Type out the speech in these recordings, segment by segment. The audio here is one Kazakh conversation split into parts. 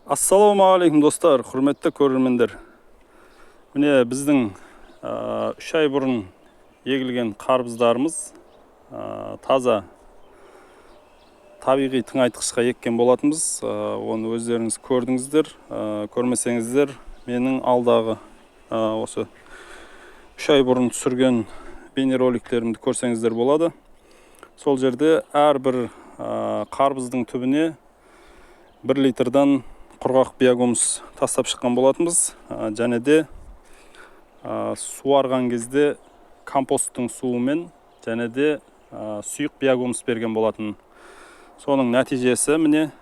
Ассалаумағалейкум достар, құрметті көрермендер. Міне біздің 3 ай бұрын егілген қарбыздарымыз таза табиғи тыңайтқышқа еккен болатынбыз. Оны өздеріңіз көрдіңіздер, көрмесеңіздер, менің алдағы осы 3 ай бұрын түсірген бейнероликтерімді көрсеңіздер болады. Сол жерде әрбір қарбыздың түбіне 1 литрдан құрғақ биогумус тастап шыққан болатынбыз. Және де суарған кезде компосттың суымен және де сұйық биогумус берген болатын. Соның нәтижесі міне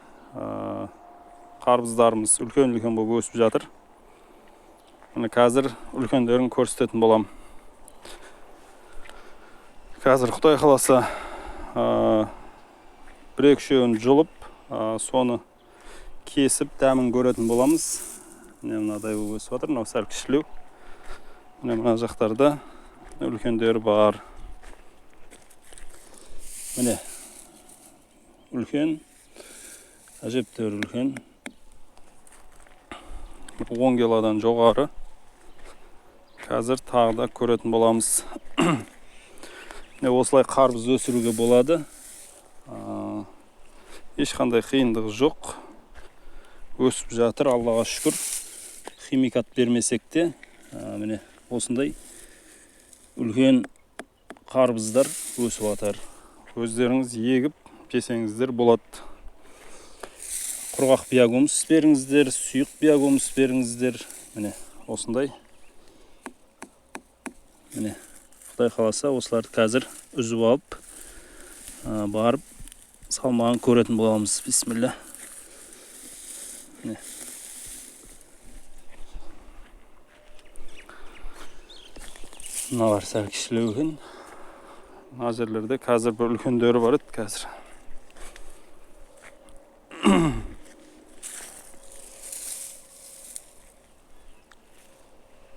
қарбыздарымыз үлкен болып өсіп жатыр. Міне қазір үлкендерін көрсететін болам. Қазір Құдай қаласа 1-2 жұлып, соны кесіп дәмін көретін боламыз. Міне мынадай өсіп жатыр, мынау сәл кішілеу. Міне мына жақтарда үлкендері бар. Міне үлкен, әжептәуір үлкен. 10 килодан жоғары. Қазір тағы да көретін боламыз. Міне осылай қарбыз өсіруге болады. Ешқандай қиындығы жоқ. Өсіп жатыр, Аллаға шүкір. Химикат бермесек те, міне осындай үлкен қарбыздар өсіп жатыр. Өздеріңіз егіп жесеңіздер болады. Құрғақ биогумус беріңіздер, сұйық биогумус беріңіздер. Міне осындай. Міне Құдай қаласа осыларды қазір үзіп алып, барып салмағын көретін боламыз. Бисмилля. Мыналар сәл кішілеу екен. Мына жерлерде қазір бір үлкендері бар еді қазір.